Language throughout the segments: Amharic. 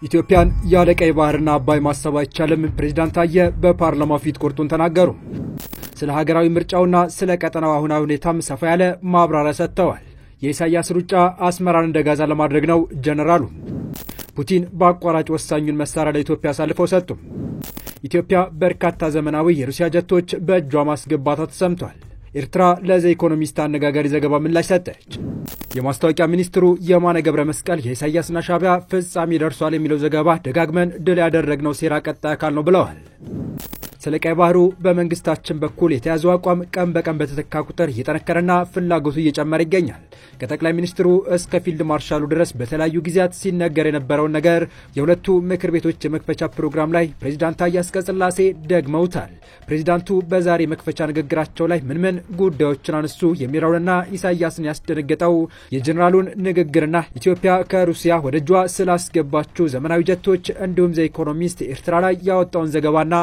ኢትዮጵያን ያለ ቀይ ባህርና አባይ ማሰብ አይቻልም ፕሬዝዳንት ታዬ በፓርላማው ፊት ቁርጡን ተናገሩ። ስለ ሀገራዊ ምርጫውና ስለ ቀጠናው አሁናዊ ሁኔታም ሰፋ ያለ ማብራሪያ ሰጥተዋል። የኢሳያስ ሩጫ አስመራን እንደ ጋዛ ለማድረግ ነው ጀነራሉ። ፑቲን በአቋራጭ ወሳኙን መሳሪያ ለኢትዮጵያ አሳልፈው ሰጡ። ኢትዮጵያ በርካታ ዘመናዊ የሩሲያ ጀቶች በእጇ ማስገባቷ ተሰምቷል። ኤርትራ ለዘ ኢኮኖሚስት አነጋጋሪ ዘገባ ምላሽ ሰጠች። የማስታወቂያ ሚኒስትሩ የማነ ገብረ መስቀል የኢሳያስና ሻዕቢያ ፍጻሜ ደርሷል የሚለው ዘገባ ደጋግመን ድል ያደረግነው ሴራ ቀጣይ አካል ነው ብለዋል። ስለ ቀይ ባህሩ በመንግስታችን በኩል የተያዘው አቋም ቀን በቀን በተተካ ቁጥር እየጠነከረና ፍላጎቱ እየጨመረ ይገኛል። ከጠቅላይ ሚኒስትሩ እስከ ፊልድ ማርሻሉ ድረስ በተለያዩ ጊዜያት ሲነገር የነበረውን ነገር የሁለቱ ምክር ቤቶች የመክፈቻ ፕሮግራም ላይ ፕሬዝዳንት ታዬ አጽቀሥላሴ ደግመውታል። ፕሬዝዳንቱ በዛሬ መክፈቻ ንግግራቸው ላይ ምን ጉዳዮችን አነሱ የሚለውንና ኢሳያስን ያስደነገጠው የጀነራሉን ንግግርና ኢትዮጵያ ከሩሲያ ወደ እጇ ስላስገባችው ዘመናዊ ጀቶች እንዲሁም ዘ ኢኮኖሚስት ኤርትራ ላይ ያወጣውን ዘገባና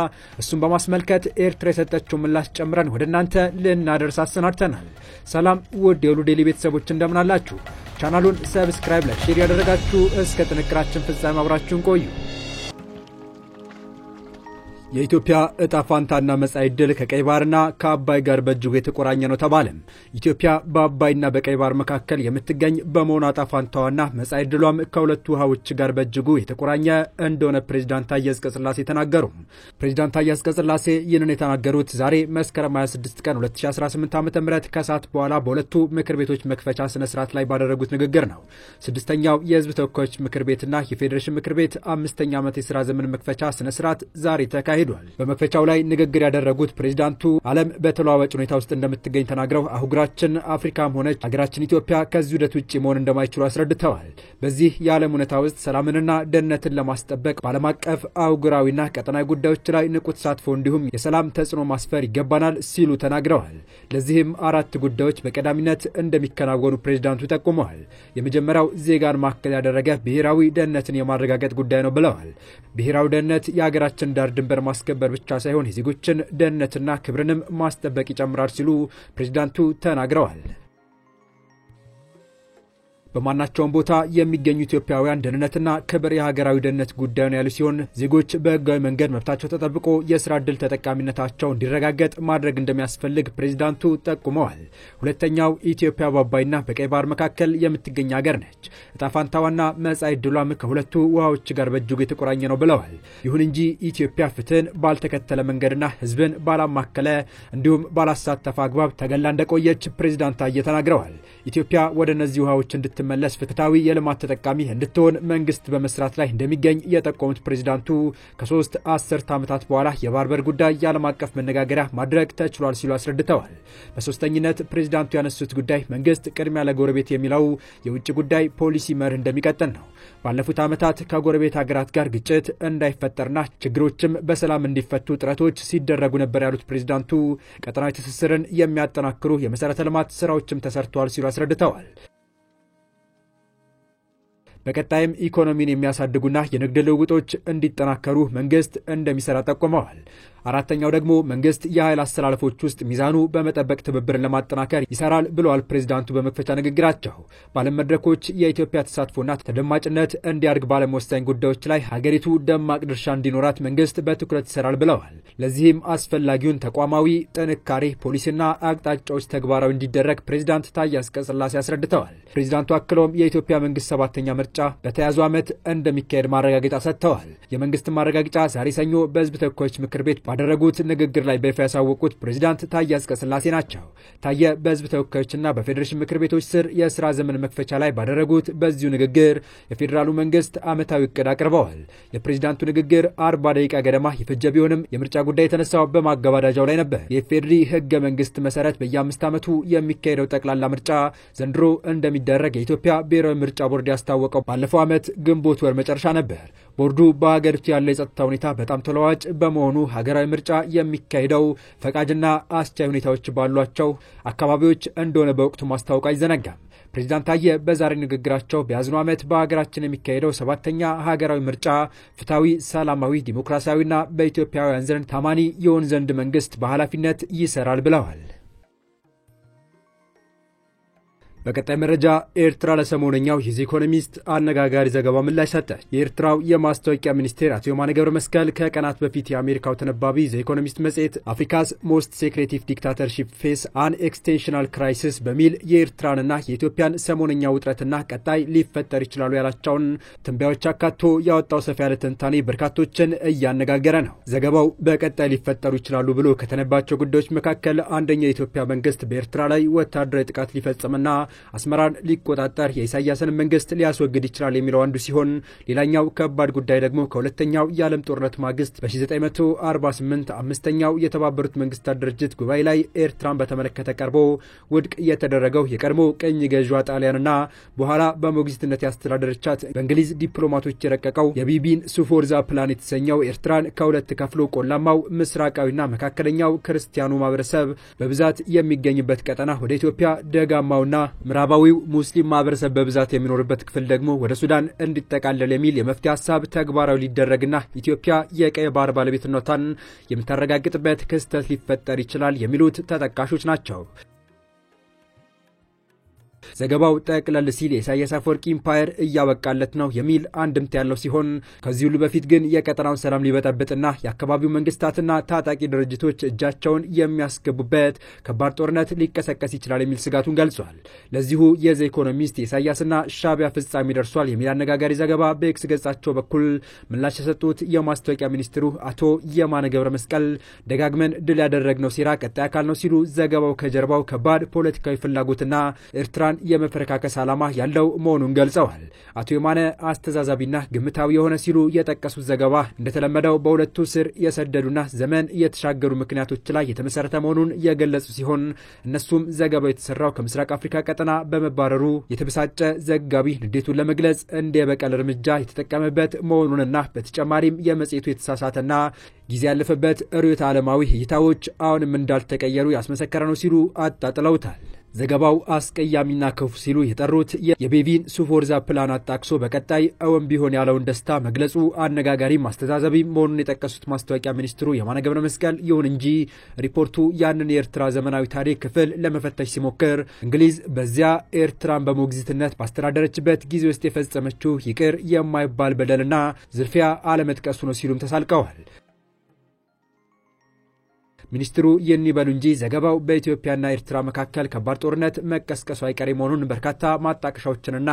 እሱን በማስመልከት ኤርትራ የሰጠችው ምላሽ ጨምረን ወደ እናንተ ልናደርስ አሰናድተናል። ሰላም ውድ የሁሉ ዴይሊ ቤተሰቦች እንደምን አላችሁ? ቻናሉን ሰብስክራይብ ላይ ሼር ያደረጋችሁ እስከ ጥንቅራችን ፍጻሜ አብራችሁን ቆዩ። የኢትዮጵያ እጣ ፋንታና መጻኢ ዕድል ከቀይ ባህርና ከአባይ ጋር በእጅጉ የተቆራኘ ነው ተባለ። ኢትዮጵያ በአባይና በቀይ ባህር መካከል የምትገኝ በመሆኗ እጣ ፋንታዋና መጻኢ ዕድሏም ከሁለቱ ውሃዎች ጋር በእጅጉ የተቆራኘ እንደሆነ ፕሬዝዳንት ታዬ አጽቀሥላሴ ተናገሩ። ፕሬዝዳንት ታዬ አጽቀሥላሴ ይህንን የተናገሩት ዛሬ መስከረም 26 ቀን 2018 ዓ.ም ከሰዓት በኋላ በሁለቱ ምክር ቤቶች መክፈቻ ስነ ስርዓት ላይ ባደረጉት ንግግር ነው። ስድስተኛው የህዝብ ተወካዮች ምክር ቤትና የፌዴሬሽን ምክር ቤት 5ኛ ዓመት የሥራ ዘመን መክፈቻ ስነ ስርዓት ዛሬ ተካሂዷል። በመክፈቻው ላይ ንግግር ያደረጉት ፕሬዝዳንቱ ዓለም በተለዋዋጭ ሁኔታ ውስጥ እንደምትገኝ ተናግረው አህጉራችን አፍሪካም ሆነች ሀገራችን ኢትዮጵያ ከዚህ ውደት ውጪ መሆን እንደማይችሉ አስረድተዋል። በዚህ የዓለም ሁኔታ ውስጥ ሰላምንና ደህንነትን ለማስጠበቅ በዓለም አቀፍ አህጉራዊና ቀጠናዊ ጉዳዮች ላይ ንቁ ተሳትፎ እንዲሁም የሰላም ተጽዕኖ ማስፈር ይገባናል ሲሉ ተናግረዋል። ለዚህም 4 ጉዳዮች በቀዳሚነት እንደሚከናወኑ ፕሬዝዳንቱ ጠቁመዋል። የመጀመሪያው ዜጋን ማዕከል ያደረገ ብሔራዊ ደህንነትን የማረጋገጥ ጉዳይ ነው ብለዋል። ብሔራዊ ደህንነት የሀገራችን ዳር ድንበር ማስከበር ብቻ ሳይሆን የዜጎችን ደህንነትና ክብርንም ማስጠበቅ ይጨምራል ሲሉ ፕሬዝዳንቱ ተናግረዋል። በማናቸውም ቦታ የሚገኙ ኢትዮጵያውያን ደህንነትና ክብር የሀገራዊ ደህንነት ጉዳይ ነው ያሉ ሲሆን ዜጎች በህጋዊ መንገድ መብታቸው ተጠብቆ የሥራ ዕድል ተጠቃሚነታቸው እንዲረጋገጥ ማድረግ እንደሚያስፈልግ ፕሬዝዳንቱ ጠቁመዋል። ሁለተኛው ኢትዮጵያ በአባይና በቀይ ባህር መካከል የምትገኝ ሀገር ነች። እጣ ፋንታዋና መጻኢ ዕድሏም ከሁለቱ ውሃዎች ጋር በእጅጉ የተቆራኘ ነው ብለዋል። ይሁን እንጂ ኢትዮጵያ ፍትህን ባልተከተለ መንገድና ህዝብን ባላማከለ እንዲሁም ባላሳተፈ አግባብ ተገላ እንደቆየች ፕሬዝዳንት ታዬ ተናግረዋል። ኢትዮጵያ ወደ እነዚህ ውሃዎች መለስ ፍትሃዊ የልማት ተጠቃሚ እንድትሆን መንግስት በመስራት ላይ እንደሚገኝ የጠቆሙት ፕሬዝዳንቱ ከ3 አስርት ዓመታት በኋላ የባህር በር ጉዳይ የዓለም አቀፍ መነጋገሪያ ማድረግ ተችሏል ሲሉ አስረድተዋል። በሶስተኝነት ፕሬዝዳንቱ ያነሱት ጉዳይ መንግስት ቅድሚያ ለጎረቤት የሚለው የውጭ ጉዳይ ፖሊሲ መርህ እንደሚቀጥል ነው። ባለፉት ዓመታት ከጎረቤት ሀገራት ጋር ግጭት እንዳይፈጠርና ችግሮችም በሰላም እንዲፈቱ ጥረቶች ሲደረጉ ነበር ያሉት ፕሬዝዳንቱ ቀጠናዊ ትስስርን የሚያጠናክሩ የመሰረተ ልማት ስራዎችም ተሰርተዋል ሲሉ አስረድተዋል። በቀጣይም ኢኮኖሚን የሚያሳድጉና የንግድ ልውውጦች እንዲጠናከሩ መንግስት እንደሚሰራ ጠቁመዋል። አራተኛው ደግሞ መንግስት የኃይል አስተላለፎች ውስጥ ሚዛኑ በመጠበቅ ትብብርን ለማጠናከር ይሰራል ብለዋል ፕሬዝዳንቱ በመክፈቻ ንግግራቸው። በዓለም መድረኮች የኢትዮጵያ ተሳትፎና ተደማጭነት እንዲያድግ ባለም ወሳኝ ጉዳዮች ላይ ሀገሪቱ ደማቅ ድርሻ እንዲኖራት መንግስት በትኩረት ይሰራል ብለዋል። ለዚህም አስፈላጊውን ተቋማዊ ጥንካሬ ፖሊሲና አቅጣጫዎች ተግባራዊ እንዲደረግ ፕሬዝዳንት ታዬ አጽቀሥላሴ አስረድተዋል። ፕሬዝዳንቱ አክለውም የኢትዮጵያ መንግስት 7ኛ ምርጫ በተያዘው ዓመት እንደሚካሄድ ማረጋገጫ ሰጥተዋል። የመንግስት ማረጋገጫ ዛሬ ሰኞ በህዝብ ተወካዮች ምክር ቤት ባደረጉት ንግግር ላይ በይፋ ያሳወቁት ፕሬዝዳንት ታዬ አጽቀሥላሴ ናቸው። ታዬ በህዝብ ተወካዮችና በፌዴሬሽን ምክር ቤቶች ስር የሥራ ዘመን መክፈቻ ላይ ባደረጉት በዚሁ ንግግር የፌዴራሉ መንግስት ዓመታዊ እቅድ አቅርበዋል። የፕሬዝዳንቱ ንግግር 40 ደቂቃ ገደማ የፈጀ ቢሆንም የምርጫ ጉዳይ የተነሳው በማገባዳጃው ላይ ነበር። የፌዴሪ ህገ መንግስት መሰረት በየ5 ዓመቱ የሚካሄደው ጠቅላላ ምርጫ ዘንድሮ እንደሚደረግ የኢትዮጵያ ብሔራዊ ምርጫ ቦርድ ያስታወቀው ባለፈው ዓመት ግንቦት ወር መጨረሻ ነበር። ቦርዱ በሀገሪቱ ያለው የጸጥታ ሁኔታ በጣም ተለዋዋጭ በመሆኑ ሀገራዊ ምርጫ የሚካሄደው ፈቃጅና አስቻይ ሁኔታዎች ባሏቸው አካባቢዎች እንደሆነ በወቅቱ ማስታወቁ አይዘነጋም። ፕሬዝዳንት ታዬ በዛሬ ንግግራቸው በያዝነው ዓመት በሀገራችን የሚካሄደው 7ኛ ሀገራዊ ምርጫ ፍትሃዊ፣ ሰላማዊ፣ ዲሞክራሲያዊና በኢትዮጵያውያን ዘንድ ታማኒ የሆን ዘንድ መንግስት በኃላፊነት ይሰራል ብለዋል። በቀጣይ መረጃ ኤርትራ ለሰሞነኛው የዚ ኢኮኖሚስት አነጋጋሪ ዘገባ ምላሽ ሰጠች። የኤርትራው የማስታወቂያ ሚኒስቴር አቶ የማነ ገብረ መስቀል ከቀናት በፊት የአሜሪካው ተነባቢ ዘ ኢኮኖሚስት መጽሔት አፍሪካስ ሞስት ሴክሬቲቭ ዲክታተርሺፕ ፌስ አን ኤክስቴንሽናል ክራይሲስ በሚል የኤርትራንና የኢትዮጵያን ሰሞነኛ ውጥረትና ቀጣይ ሊፈጠር ይችላሉ ያላቸውን ትንበያዎች አካቶ ያወጣው ሰፋ ያለ ትንታኔ በርካቶችን እያነጋገረ ነው። ዘገባው በቀጣይ ሊፈጠሩ ይችላሉ ብሎ ከተነባቸው ጉዳዮች መካከል አንደኛው የኢትዮጵያ መንግስት በኤርትራ ላይ ወታደራዊ ጥቃት ሊፈጽምና አስመራን ሊቆጣጠር የኢሳያስን መንግስት ሊያስወግድ ይችላል የሚለው አንዱ ሲሆን ሌላኛው ከባድ ጉዳይ ደግሞ ከሁለተኛው የዓለም ጦርነት ማግስት በ1948 አምስተኛው የተባበሩት መንግስታት ድርጅት ጉባኤ ላይ ኤርትራን በተመለከተ ቀርቦ ውድቅ የተደረገው የቀድሞ ቅኝ ገዥዋ ጣሊያንና በኋላ በሞግዚትነት ያስተዳደረቻት በእንግሊዝ ዲፕሎማቶች የረቀቀው የቢቢን ሱፎርዛ ፕላን የተሰኘው ኤርትራን ከሁለት ከፍሎ ቆላማው ምስራቃዊና መካከለኛው ክርስቲያኑ ማህበረሰብ በብዛት የሚገኝበት ቀጠና ወደ ኢትዮጵያ ደጋማውና ምዕራባዊው ሙስሊም ማህበረሰብ በብዛት የሚኖርበት ክፍል ደግሞ ወደ ሱዳን እንዲጠቃለል የሚል የመፍትሄ ሐሳብ ተግባራዊ ሊደረግና ኢትዮጵያ የቀይ ባህር ባለቤትነቷን የምታረጋግጥበት ክስተት ሊፈጠር ይችላል የሚሉት ተጠቃሾች ናቸው። ዘገባው ጠቅለል ሲል የኢሳያስ አፈወርቂ ኢምፓየር እያበቃለት ነው የሚል አንድምታ ያለው ሲሆን ከዚህ ሁሉ በፊት ግን የቀጠናውን ሰላም ሊበጠብጥና የአካባቢው መንግስታትና ታጣቂ ድርጅቶች እጃቸውን የሚያስገቡበት ከባድ ጦርነት ሊቀሰቀስ ይችላል የሚል ስጋቱን ገልጿል። ለዚሁ የዘ ኢኮኖሚስት የኢሳያስና ሻዕቢያ ፍጻሜ ደርሷል የሚል አነጋጋሪ ዘገባ በኤክስ ገጻቸው በኩል ምላሽ የሰጡት የማስታወቂያ ሚኒስትሩ አቶ የማነ ገብረ መስቀል ደጋግመን ድል ያደረግነው ሴራ ቀጣይ አካል ነው ሲሉ ዘገባው ከጀርባው ከባድ ፖለቲካዊ ፍላጎትና ኤርትራን የመፈረካከስ ዓላማ ያለው መሆኑን ገልጸዋል። አቶ የማነ አስተዛዛቢና ግምታዊ የሆነ ሲሉ የጠቀሱት ዘገባ እንደተለመደው በሁለቱ ስር የሰደዱና ዘመን የተሻገሩ ምክንያቶች ላይ የተመሰረተ መሆኑን የገለጹ ሲሆን እነሱም ዘገባው የተሰራው ከምስራቅ አፍሪካ ቀጠና በመባረሩ የተበሳጨ ዘጋቢ ንዴቱን ለመግለጽ እንደ የበቀል እርምጃ የተጠቀመበት መሆኑንና በተጨማሪም የመጽሔቱ የተሳሳተና ጊዜ ያለፈበት ርዕዮተ ዓለማዊ እይታዎች አሁንም እንዳልተቀየሩ ያስመሰከረ ነው ሲሉ አጣጥለውታል። ዘገባው አስቀያሚና ክፉ ሲሉ የጠሩት የቤቢን ሱፎርዛ ፕላን አጣቅሶ በቀጣይ እውን ቢሆን ያለውን ደስታ መግለጹ አነጋጋሪ ማስተዛዘቢ መሆኑን የጠቀሱት ማስታወቂያ ሚኒስትሩ የማነ ገብረ መስቀል ይሁን እንጂ ሪፖርቱ ያንን የኤርትራ ዘመናዊ ታሪክ ክፍል ለመፈተሽ ሲሞክር እንግሊዝ በዚያ ኤርትራን በሞግዚትነት ባስተዳደረችበት ጊዜ ውስጥ የፈጸመችው ይቅር የማይባል በደልና ዝርፊያ አለመጥቀሱ ነው ሲሉም ተሳልቀዋል። ሚኒስትሩ ይበሉ እንጂ ዘገባው በኢትዮጵያና ኤርትራ መካከል ከባድ ጦርነት መቀስቀሱ አይቀሬ መሆኑን በርካታ ማጣቀሻዎችንና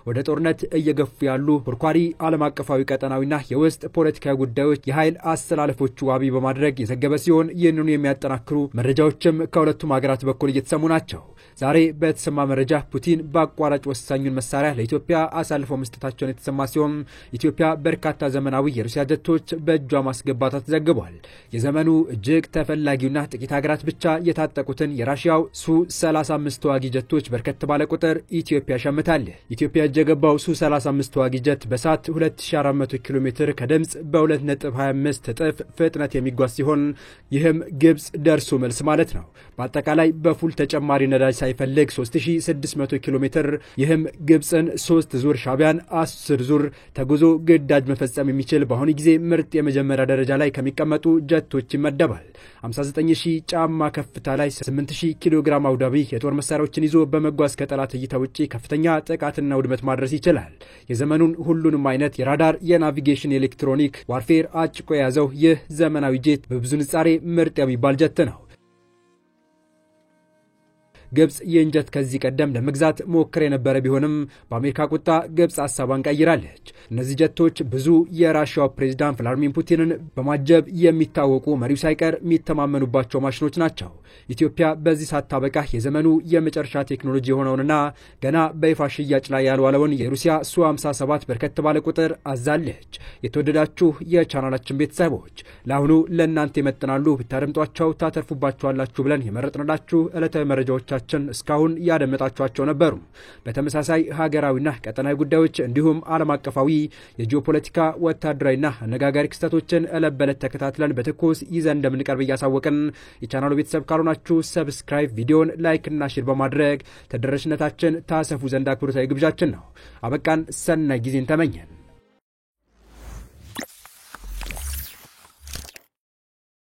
ወደ ጦርነት እየገፉ ያሉ ኮርኳሪ ዓለም አቀፋዊ ቀጠናዊና የውስጥ ፖለቲካዊ ጉዳዮች የኃይል አስተላለፎቹ ዋቢ በማድረግ የዘገበ ሲሆን ይህንኑ የሚያጠናክሩ መረጃዎችም ከሁለቱም ሀገራት በኩል እየተሰሙ ናቸው። ዛሬ በተሰማ መረጃ ፑቲን በአቋራጭ ወሳኙን መሳሪያ ለኢትዮጵያ አሳልፈው መስጠታቸውን የተሰማ ሲሆን ኢትዮጵያ በርካታ ዘመናዊ የሩሲያ ጀቶች በእጇ ማስገባቷ ተዘግቧል። የዘመኑ እጅግ ተፈላጊውና ጥቂት ሀገራት ብቻ የታጠቁትን የራሽያው ሱ-35 ተዋጊ ጀቶች በርከት ባለ ቁጥር ኢትዮጵያ ሸምታለች። ኢትዮጵያ እጅ የገባው ሱ-35 ተዋጊ ጀት በሰዓት 2400 ኪሎ ሜትር ከድምጽ በ2.25 እጥፍ ፍጥነት የሚጓዝ ሲሆን ይህም ግብጽ ደርሶ መልስ ማለት ነው። በአጠቃላይ በፉል ተጨማሪ ነዳጅ ሳይፈልግ 3600 ኪሎ ሜትር ይህም ግብጽን 3 ዙር ሻዕቢያን 10 ዙር ተጉዞ ግዳጅ መፈጸም የሚችል በአሁኑ ጊዜ ምርጥ የመጀመሪያ ደረጃ ላይ ከሚቀመጡ ጀቶች ይመደባል። 59000 ጫማ ከፍታ ላይ 8000 ኪሎ ግራም አውዳቢ የጦር መሳሪያዎችን ይዞ በመጓዝ ከጠላት እይታ ውጪ ከፍተኛ ጥቃትና ውድመት ማድረስ ይችላል። የዘመኑን ሁሉንም አይነት የራዳር፣ የናቪጌሽን፣ ኤሌክትሮኒክ ዋርፌር አጭቆ የያዘው ይህ ዘመናዊ ጄት በብዙ ንጻሬ ምርጥ የሚባል ጀት ነው። ግብጽ የእንጀት ከዚህ ቀደም ለመግዛት ሞክረ የነበረ ቢሆንም በአሜሪካ ቁጣ ግብጽ ሐሳቧን ቀይራለች። እነዚህ ጀቶች ብዙ የራሽያው ፕሬዝዳንት ቭላድሚር ፑቲንን በማጀብ የሚታወቁ መሪው ሳይቀር የሚተማመኑባቸው ማሽኖች ናቸው። ኢትዮጵያ በዚህ ሳታበቃ የዘመኑ የመጨረሻ ቴክኖሎጂ የሆነውንና ገና በይፋ ሽያጭ ላይ ያልዋለውን የሩሲያ ሱ-57 በርከት ባለ ቁጥር አዛለች። የተወደዳችሁ የቻናላችን ቤተሰቦች ለአሁኑ ለእናንተ ይመጥናሉ ብታደምጧቸው ታተርፉባቸዋላችሁ ብለን የመረጥንላችሁ ዕለታዊ መረጃዎች እስካሁን ያደመጣችኋቸው ነበሩ። በተመሳሳይ ሀገራዊና ቀጠናዊ ጉዳዮች እንዲሁም ዓለም አቀፋዊ የጂኦፖለቲካ ወታደራዊና አነጋጋሪ ክስተቶችን ዕለት በዕለት ተከታትለን በትኩስ ይዘን እንደምንቀርብ እያሳወቅን የቻናሉ ቤተሰብ ካልሆናችሁ ሰብስክራይብ፣ ቪዲዮን ላይክ እና ሼር በማድረግ ተደራሽነታችን ታሰፉ ዘንድ አክብሮታዊ ግብዣችን ነው። አበቃን። ሰናይ ጊዜን ተመኘን።